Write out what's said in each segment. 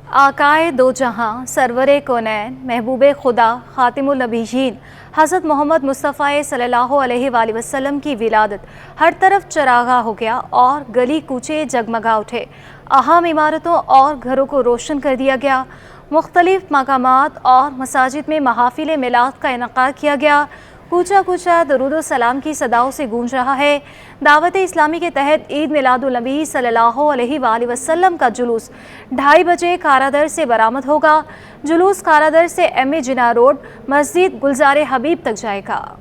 आकाए दो जहां सरवर कौनैन महबूब खुदा ख़ातिमुल नबीयीन हज़रत मोहम्मद मुस्तफ़ा सल्लल्लाहु अलैहि वसल्लम की विलादत हर तरफ चरागा हो गया और गली कूचे जगमगा उठे। अहम इमारतों और घरों को रोशन कर दिया गया। मुख्तलिफ मकामात और मसाजिद में महाफिल मिलाद का इनक़ाद किया गया। कूचा कूचा दरूद व सलाम की सदाओं से गूंज रहा है। दावत इस्लामी के तहत ईद मिलादुल नबी सल्लल्लाहु अलैहि वसल्लम का जुलूस 2:30 बजे कारादर से बरामद होगा। जुलूस कारादर से एम.ए. जिना रोड मस्जिद गुलजार हबीब तक जाएगा।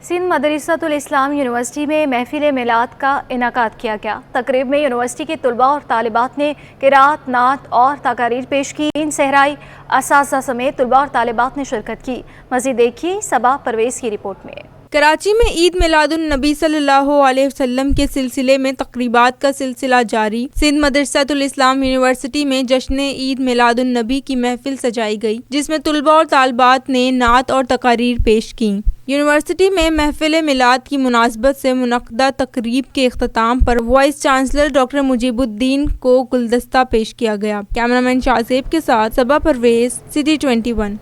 सिंध मदरसतुल इस्लाम यूनिवर्सिटी में महफिल मिलाद का इनकाद किया गया। तकरीब में यूनिवर्सिटी के तलबा और तालिबात ने क़िराअत, नात और तकारीर पेश की। इन सहराई असातिज़ा समेत तलबा और तालिबात ने शिरकत की। मज़ीद देखिए सबा परवेज़ की रिपोर्ट में। कराची में ईद मिलादुन नबी सल्लल्लाहु अलैहि वसल्लम के सिलसिले में तकरीबात का सिलसिला जारी। सिंध मदरसतुल इस्लाम यूनिवर्सिटी में जश्न ईद मिलादुन नबी की महफिल सजाई गई, जिसमें तुलबा और तालिबात ने नात और तकारीर पेश की। यूनिवर्सिटी में महफिल मिलाद की मुनासबत से मुनक़दा तकरीब के इख्तिताम पर वाइस चांसलर डॉक्टर मुजीबुद्दीन को गुलदस्ता पेश किया गया। कैमरामैन शाहज़ेब के साथ सबा परवेज़, सिटी 21।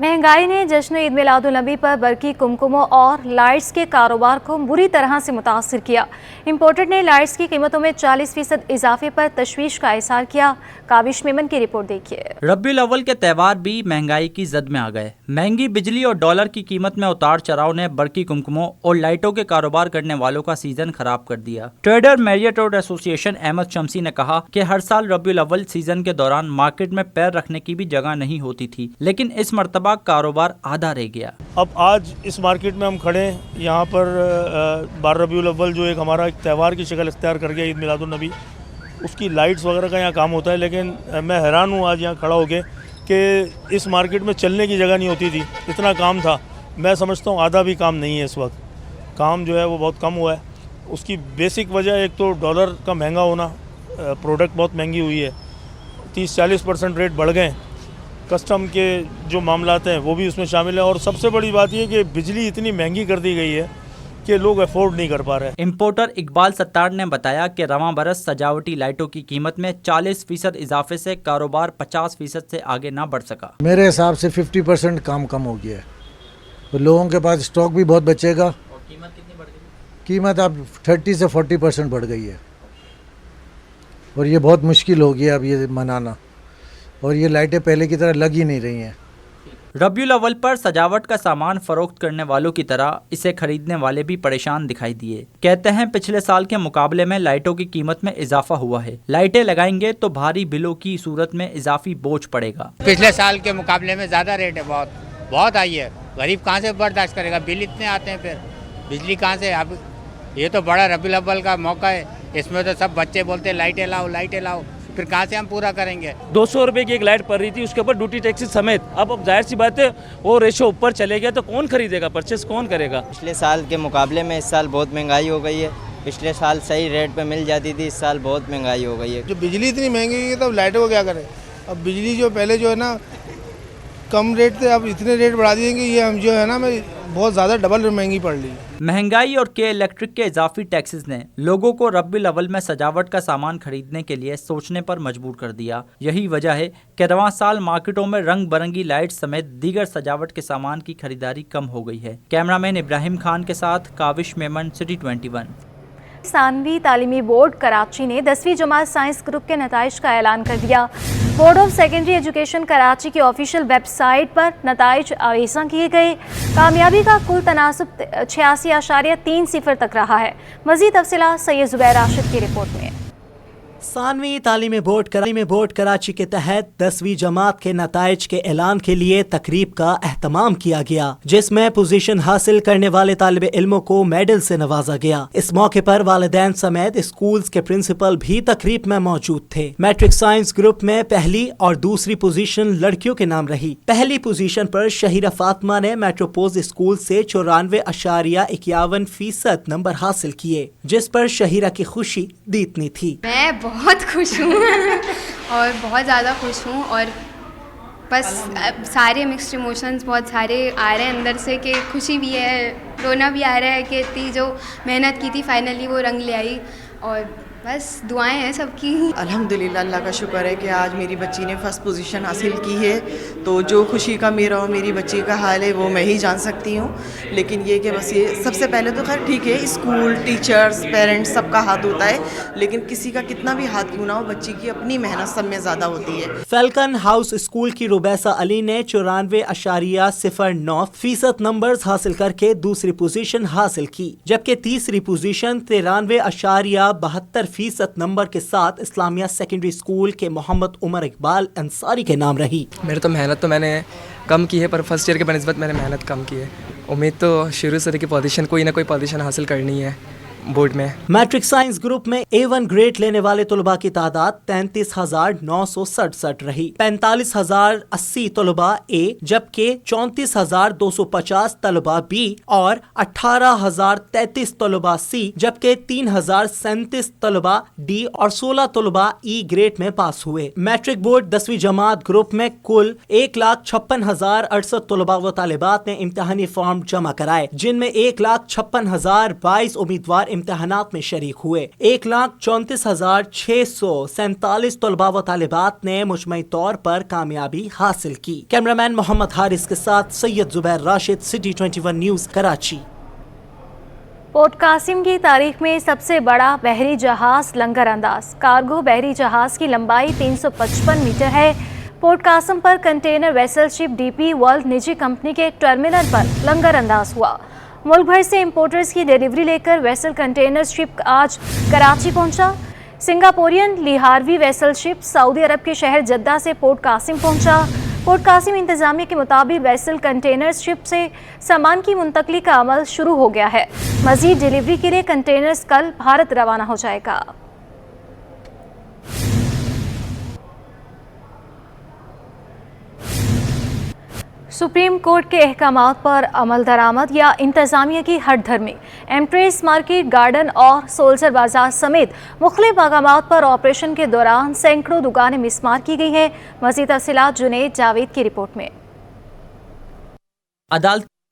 महंगाई ने जश्न ईद मिलादुल नबी पर बरकी कुमकुमों और लाइट्स के कारोबार को बुरी तरह से मुतासर किया। इम्पोर्टेड ने लाइट्स की कीमतों में 40% इजाफे पर तशवीश का इज़हार किया। काविश मेमन की रिपोर्ट देखिए। रब्बीउल अव्वल के त्यौहार भी महंगाई की जद में आ गए। महंगी बिजली और डॉलर की कीमत में उतार चढ़ाव ने बरकी कुमकुमों और लाइटों के कारोबार करने वालों का सीजन खराब कर दिया। Trader Marriott road association Ahmed Shamsi ने कहा कि हर साल रब्बीउल अव्वल सीजन के दौरान मार्केट में पैर रखने की भी जगह नहीं होती थी, लेकिन इस मरतबा कारोबार आधा रह गया। अब आज इस मार्केट में हम खड़े हैं, यहाँ पर 12 रबीउल अव्वल जो एक हमारा त्यौहार की शक्ल इख्तियार कर गया ईद मिलादुन नबी, उसकी लाइट्स वगैरह का यहाँ काम होता है। लेकिन मैं हैरान हूँ आज यहाँ खड़ा होके कि इस मार्केट में चलने की जगह नहीं होती थी, इतना काम था। मैं समझता हूँ आधा भी काम नहीं है इस वक्त, काम जो है वो बहुत कम हुआ है। उसकी बेसिक वजह एक तो डॉलर का महंगा होना, प्रोडक्ट बहुत महंगी हुई है, 30-40% रेट बढ़ गए। कस्टम के जो मामलात हैं वो भी उसमें शामिल है, और सबसे बड़ी बात ये कि बिजली इतनी महंगी कर दी गई है कि लोग अफोर्ड नहीं कर पा रहे हैं। इम्पोर्टर इकबाल सत्तार ने बताया कि रवां बरस सजावटी लाइटों की कीमत में 40% इजाफे से कारोबार 50% से आगे ना बढ़ सका। मेरे हिसाब से 50% कम हो गया है, तो लोगों के पास स्टॉक भी बहुत बचेगा। और कीमत कितनी बढ़ गई? कीमत अब 30 से 40% बढ़ गई है, और ये बहुत मुश्किल हो गया अब ये मनाना, और ये लाइटें पहले की तरह लग ही नहीं रही हैं। रब्बीउल अव्वल पर सजावट का सामान फरोख्त करने वालों की तरह इसे खरीदने वाले भी परेशान दिखाई दिए। कहते हैं पिछले साल के मुकाबले में लाइटों की कीमत में इजाफा हुआ है। लाइटें लगाएंगे तो भारी बिलों की सूरत में इजाफी बोझ पड़ेगा। पिछले साल के मुकाबले में ज़्यादा रेट है, बहुत आई है। गरीब कहाँ से बर्दाश्त करेगा, बिल इतने आते हैं, फिर बिजली कहाँ से। अब ये तो बड़ा रब्बीउल अव्वल का मौका है, इसमें तो सब बच्चे बोलते हैं लाइटें लाओ, फिर कहाँ से हम पूरा करेंगे। 200 रुपए की एक लाइट पड़ रही थी, उसके ऊपर ड्यूटी टैक्सी समेत। अब जाहिर सी बात है वो रेशो ऊपर चले गया तो कौन खरीदेगा, परचेस कौन करेगा। पिछले साल के मुकाबले में इस साल बहुत महंगाई हो गई है। पिछले साल सही रेट पे मिल जाती थी, इस साल बहुत महंगाई हो गई है। जो बिजली इतनी महंगी हुई है तो अब लाइटों को क्या करें। अब बिजली जो पहले जो है ना कम रेट थे, अब इतने रेट बढ़ा दिए कि ये हम जो है ना बहुत ज़्यादा डबल महंगी पड़ रही है। महंगाई और के इलेक्ट्रिक के इजाफी टैक्सेस ने लोगों को रब्बीउल अव्वल में सजावट का सामान खरीदने के लिए सोचने पर मजबूर कर दिया। यही वजह है कि रवां साल मार्केटों में रंग बिरंगी लाइट समेत दीगर सजावट के सामान की खरीदारी कम हो गई है। कैमरामैन इब्राहिम खान के साथ काविश मेमन, सिटी 21। सानवी तालीमी बोर्ड कराची ने 10वीं जमात साइंस ग्रुप के नताइज का ऐलान कर दिया। Board of secondary education Karachi की ऑफिशियल वेबसाइट पर नताइज आवेज़ा किए गए। कामयाबी का कुल तनासब 86.30 तक रहा है। मज़ीद तफसीलात सैयद ज़ुबैर राशिद की रिपोर्ट में। सानवी तालीमी बोर्ड कराची के तहत 10वीं जमात के नताइज के ऐलान के लिए तकरीब का एहतमाम किया गया, जिसमें पोजीशन हासिल करने वाले तालिब इल्मों को मेडल से नवाजा गया। इस मौके पर वालिदैन समेत स्कूल्स के प्रिंसिपल भी तकरीब में मौजूद थे। मैट्रिक साइंस ग्रुप में पहली और दूसरी पोजीशन लड़कियों के नाम रही। पहली पोजीशन पर शहीरा फातिमा ने मेट्रोपोज स्कूल से 94.51% नंबर हासिल किए, जिस पर शहीरा की खुशी दीतनी थी। मैं बहुत खुश हूँ और बहुत ज़्यादा खुश हूँ, और बस सारे मिक्स्ड इमोशंस बहुत सारे आ रहे हैं अंदर से, कि खुशी भी है, रोना भी आ रहा है कि इतनी जो मेहनत की थी फाइनली वो रंग ले आई। اور بس دعائیں ہیں سب کی. الحمدللہ اللہ کا شکر ہے کہ آج میری بچی نے فرسٹ پوزیشن حاصل کی ہے. تو جو خوشی کا میرا اور میری بچی کا حال ہے وہ میں ہی جان سکتی ہوں. لیکن یہ کہ بس یہ سب سے پہلے تو خیر ٹھیک ہے اسکول ٹیچرز پیرنٹس سب کا ہاتھ ہوتا ہے, لیکن کسی کا کتنا بھی ہاتھ کیوں نہ ہو بچی کی اپنی محنت سب میں زیادہ ہوتی ہے. فیلکن ہاؤس اسکول کی روبیسا علی نے 94.09% نمبرز حاصل کر کے دوسری پوزیشن حاصل کی, جبکہ تیسری پوزیشن 93.72% نمبر کے ساتھ اسلامیہ سیکنڈری اسکول کے محمد عمر اقبال انصاری کے نام رہی. میرے تو محنت تو میں نے کم کی ہے, پر فرسٹ ایئر کے بنسبت میں نے محنت کم کی ہے. امید تو شروع سے کی پوزیشن کوئی نہ کوئی پوزیشن حاصل کرنی ہے بورڈ میں. میٹرک سائنس گروپ میں A1 گریڈ لینے والے طلباء کی تعداد 33,967 رہی. 45,080 طلباء A, جبکہ 34,250 طلباء B اور 18,033 طلباء C, جبکہ 3,037 طلباء D اور 16 طلباء E گریڈ میں پاس ہوئے. میٹرک بورڈ 10ویں جماعت گروپ میں کل 1,56,068 طلباء و طالبات نے امتحانی فارم جمع کرائے, جن میں 1,56,022 امیدوار امتحانات میں شریک ہوئے. 1,34,647 طلباء و طالبات نے مجموعی طور پر کامیابی حاصل کی. کیمرامین محمد حارث کے ساتھ Syed Zubair Rashid, city 21 news, Karachi. Port Qasim کی تاریخ میں سب سے بڑا بحری جہاز لنگر انداز. کارگو بحری جہاز کی لمبائی 355 میٹر ہے. پورٹ قاسم پر کنٹینر ویسل شپ DP ورلڈ نجی کمپنی کے ٹرمینل پر لنگر انداز ہوا. ملک بھر سے امپورٹرز کی ڈیلیوری لے کر ویسل کنٹینر شپ آج کراچی پہنچا. سنگاپورین لیہاروی ویسل شپ سعودی عرب کے شہر جدہ سے پورٹ قاسم پہنچا. پورٹ قاسم انتظامیہ کے مطابق ویسل کنٹینر شپ سے سامان کی منتقلی کا عمل شروع ہو گیا ہے. مزید ڈیلیوری کے لیے کنٹینرز کل بھارت روانہ ہو جائے گا. سپریم کورٹ کے احکامات پر عمل درآمد یا انتظامیہ کی ہٹ دھرمی. ایمپریس مارکیٹ گارڈن اور سولجر بازار سمیت مختلف مقامات پر آپریشن کے دوران سینکڑوں دکانیں مسمار کی گئی ہیں. مزید تفصیلات جنید جاوید کی رپورٹ میں.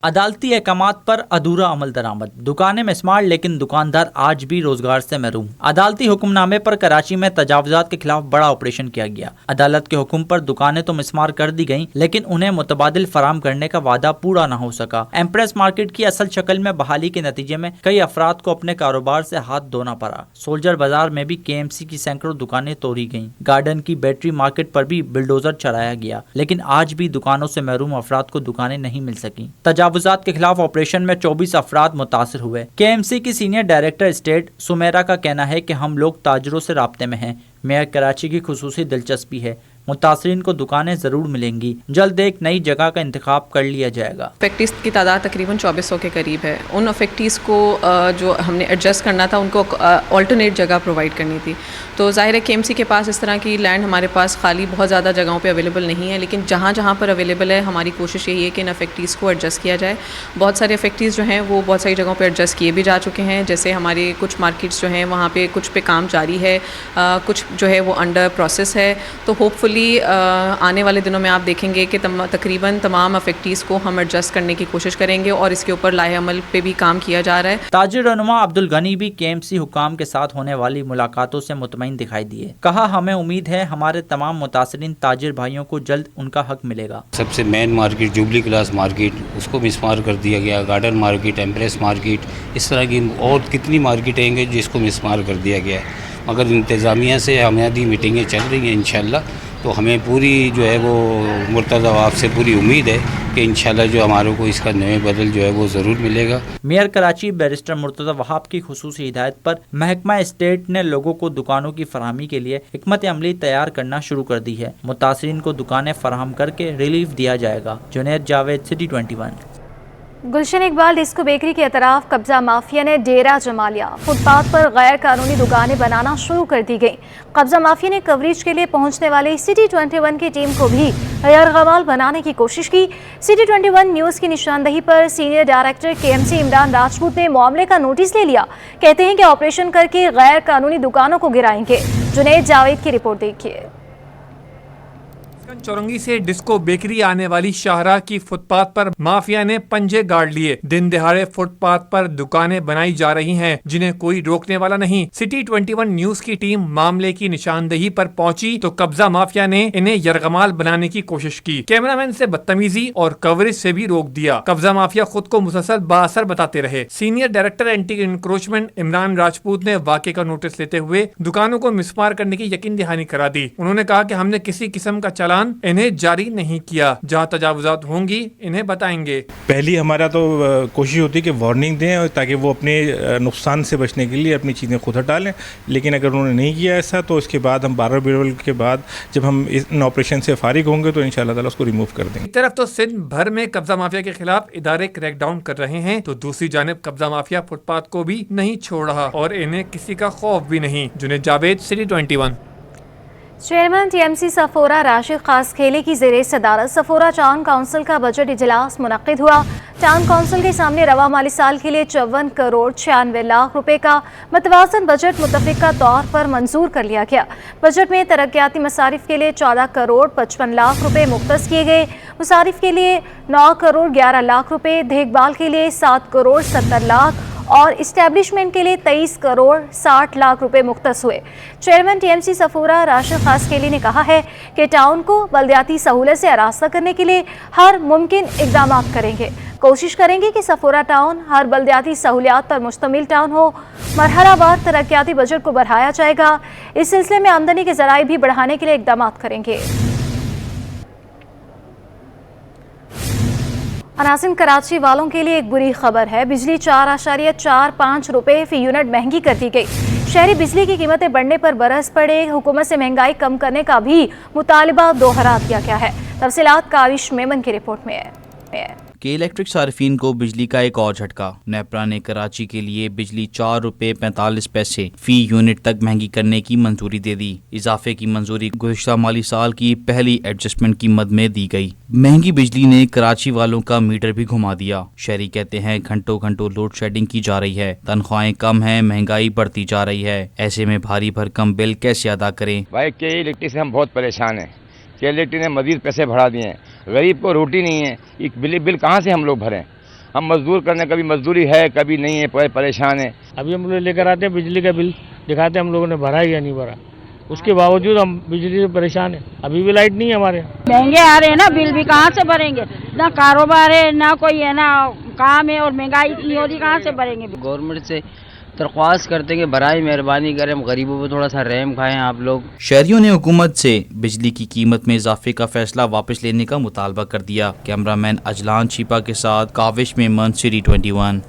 عدالتی احکامات پر ادھورا عمل درآمد. دکانیں مسمار لیکن دکاندار آج بھی روزگار سے محروم. عدالتی حکم نامے پر کراچی میں تجاوزات کے خلاف بڑا آپریشن کیا گیا. عدالت کے حکم پر دکانیں تو مسمار کر دی گئیں لیکن انہیں متبادل فراہم کرنے کا وعدہ پورا نہ ہو سکا. ایمپریس مارکیٹ کی اصل شکل میں بحالی کے نتیجے میں کئی افراد کو اپنے کاروبار سے ہاتھ دھونا پڑا. سولجر بازار میں بھی KMC کی سینکڑوں دکانیں توڑی گئیں. گارڈن کی بیٹری مارکیٹ پر بھی بلڈوزر چلایا گیا لیکن آج بھی دکانوں سے محروم افراد کو دکانیں نہیں مل سکیں. تجاوزات کے خلاف آپریشن میں 24 افراد متاثر ہوئے. KMC کی سینئر ڈائریکٹر اسٹیٹ سمیرا کا کہنا ہے کہ ہم لوگ تاجروں سے رابطے میں ہیں. میئر کراچی کی خصوصی دلچسپی ہے. متاثرین کو دکانیں ضرور ملیں گی. جلد ایک نئی جگہ کا انتخاب کر لیا جائے گا. افیکٹیز کی تعداد تقریباً 2400 کے قریب ہے. ان افیکٹیز کو جو ہم نے ایڈجسٹ کرنا تھا ان کو آلٹرنیٹ جگہ پرووائڈ کرنی تھی. تو ظاہر ہے KMC کے پاس اس طرح کی لینڈ ہمارے پاس خالی بہت زیادہ جگہوں پہ اویلیبل نہیں ہے, لیکن جہاں جہاں پر اویلیبل ہے ہماری کوشش یہی ہے کہ ان افیکٹیز کو ایڈجسٹ کیا جائے. بہت سارے افیکٹیز جو ہیں وہ بہت ساری جگہوں پہ ایڈجسٹ کیے بھی جا چکے ہیں. جیسے ہمارے کچھ مارکیٹس جو ہیں وہاں پہ کچھ پہ کام جاری ہے, کچھ جو ہے وہ انڈر پروسیس ہے. تو ہوپ فلی آنے والے دنوں میں آپ دیکھیں گے کہ تقریباً تمام افیکٹیز کو ہم ایڈجسٹ کرنے کی کوشش کریں گے اور اس کے اوپر لاہے عمل پہ بھی کام کیا جا رہا ہے. تاجر رہنما عبدالغنی بھی KMC حکام کے ساتھ ہونے والی ملاقاتوں سے مطمئن دکھائی دیے. کہا ہمیں امید ہے ہمارے تمام متاثرین تاجر بھائیوں کو جلد ان کا حق ملے گا. سب سے main market jubilee cloth market اس کو مسمار کر دیا گیا. گارڈن مارکیٹ, ایمپریس مارکیٹ, اس طرح کی اور کتنی مارکیٹیں ہیں جس کو مسمار کر دیا گیا ہے. مگر انتظامیہ سے ہماری میٹنگیں چل رہی ہیں انشاءاللہ. تو ہمیں پوری جو ہے وہ مرتضی آپ سے پوری امید ہے کہ انشاءاللہ جو ہمارے کو اس کا نئے بدل جو ہے وہ ضرور ملے گا. میئر کراچی بیرسٹر مرتضی وہاب کی خصوصی ہدایت پر محکمہ اسٹیٹ نے لوگوں کو دکانوں کی فراہمی کے لیے حکمت عملی تیار کرنا شروع کر دی ہے. متاثرین کو دکانیں فراہم کر کے ریلیف دیا جائے گا. Junaid Javed, city 21. Gulshan Iqbal disco bakery کے اطراف قبضہ مافیا نے ڈیرہ جما لیا. فٹ پاتھ پر غیر قانونی دکانیں بنانا شروع کر دی گئیں. قبضہ مافیا نے کوریج کے لیے پہنچنے والی سٹی 21 کی ٹیم کو بھی یرغمال بنانے کی کوشش کی. سٹی 21 نیوز کی نشاندہی پر senior director KMC Imran Rajput نے معاملے کا نوٹس لے لیا. کہتے ہیں کہ آپریشن کر کے غیر قانونی دکانوں کو گرائیں گے. جنید جاوید کی رپورٹ دیکھیے. चौरंगी से डिस्को बेकरी आने वाली शाहराह की फुटपाथ पर माफिया ने पंजे गाड़ लिए। दिन दहाड़े फुटपाथ पर दुकानें बनाई जा रही हैं, जिन्हें कोई रोकने वाला नहीं। सिटी 21 न्यूज की टीम मामले की निशानदेही पर पहुंची तो कब्जा माफिया ने इन्हें यरगमाल बनाने की कोशिश की। कैमरामैन से बदतमीजी और कवरेज से भी रोक दिया। कब्जा माफिया खुद को मुसलसल बाअसर बताते रहे। Senior director anti encroachment Imran Rajput ने वाकये का नोटिस लेते हुए दुकानों को मिसमार करने की यकीन दहानी करा दी। उन्होंने कहा कि हमने किसी किस्म का चालान इन्हें जारी नहीं किया। जहां तजावुजात होंगी इन्हें बताएंगे। पहली हमारा तो कोशिश होती है कि वार्निंग दें ताकि वो अपने नुकसान से बचने के लिए अपनी चीज़ें खुद हटा लें, लेकिन अगर उन्होंने नहीं किया ऐसा तो इसके बाद हम 12 बिरवल के बाद जब हम इन ऑपरेशन से फारिग होंगे तो इंशाअल्लाह ताला उसको रिमूव कर देंगे। एक तरफ तो सिंध भर में कब्जा माफिया के खिलाफ इदारे क्रैकडाउन कर रहे हैं तो दूसरी जानिब कब्जा माफिया फुटपाथ को भी नहीं छोड़ रहा और इन्हें किसी का खौफ भी नहीं। Junaid Javed, city 21। Chairman TMC Sephora Rashid खास खेले की ज़ेरे सदारत सफोरा टाउन काउंसिल का बजट इजलास मुनक्किद हुआ। टाउन काउंसिल के सामने रवा माली साल के लिए 54 करोड़ 96 लाख रुपए का मतवाज़न बजट मुतफ़िक़ा तौर पर मंजूर कर लिया गया। बजट में तरक्याती मसारिफ के लिए 14 करोड़ 55 लाख रुपए मुख्तस किए गए। मुसारिफ के लिए 9 करोड़ 11 लाख रुपए, देखभाल के लिए 7 करोड़ 70 लाख और इस्टेब्लिशमेंट के लिए 23 करोड़ 60 लाख रुपए मुख्तस हुए। चेयरमैन टीएमसी सफोरा राशिद खास खेली ने कहा है कि टाउन को बल्दियाती सहूलत से आरास्ता करने के लिए हर मुमकिन इक़दाम करेंगे। कोशिश करेंगे कि सफोरा टाउन हर बल्दियाती सहूलियात पर मुश्तमिल टाउन हो। मरहलावार तरक्याती बजट को बढ़ाया जाएगा। इस सिलसिले में आमदनी के ज़राए भी बढ़ाने के लिए इक़दाम करेंगे। अनासिन कराची वालों के लिए एक बुरी खबर है। बिजली 4.45 रुपए फी यूनिट महंगी कर दी गई। शहरी बिजली की कीमतें बढ़ने पर बरस पड़े। हुकूमत से महंगाई कम करने का भी मुतालिबा दोहरा दिया गया है। तफसीलात काविश मेमन की रिपोर्ट में है। के इलेक्ट्रिक सार्फिन को बिजली का एक और झटका। नेपरा ने कराची के लिए बिजली 4 रुपये 45 पैसे फी यूनिट तक महंगी करने की मंजूरी दे दी। इजाफे की मंजूरी गुज़िश्ता माली साल की पहली एडजस्टमेंट की मद में दी गई। महंगी बिजली ने कराची वालों का मीटर भी घुमा दिया। शहरी कहते हैं घंटों घंटों लोड शेडिंग की जा रही है, तनख्वाहें कम हैं, महंगाई बढ़ती जा रही है। ऐसे में भारी भरकम बिल कैसे अदा करें? भाई के इलेक्ट्रिक से हम बहुत परेशान हैं। के इलेक्ट्रिक ने मज़ीद पैसे बढ़ा दिए हैं। गरीब को रोटी नहीं है, एक बिल कहाँ से हम लोग भरें? हम मजदूर करने, कभी मजदूरी है कभी नहीं है, परेशान है। अभी हम लोग लेकर आते हैं बिजली का बिल, दिखाते हैं हम लोगों ने भरा या नहीं भरा, उसके बावजूद हम बिजली से परेशान है। अभी भी लाइट नहीं है हमारे। महंगे आ रहे हैं ना, बिल भी कहाँ से भरेंगे? ना कारोबार है ना कोई है ना काम है और महंगाई इतनी हो रही, कहाँ से भरेंगे? गवर्नमेंट से दरख्वास्त करते हैं कि बराए मेहरबानी करें, गरीबों पर थोड़ा सा रहम खाएं आप लोग। शहरियों ने हुकूमत से बिजली की कीमत में इजाफे का फैसला वापस लेने का मुतालबा कर दिया। कैमरामैन अजलान छिपा के साथ काविश मेमन, सिटी 21।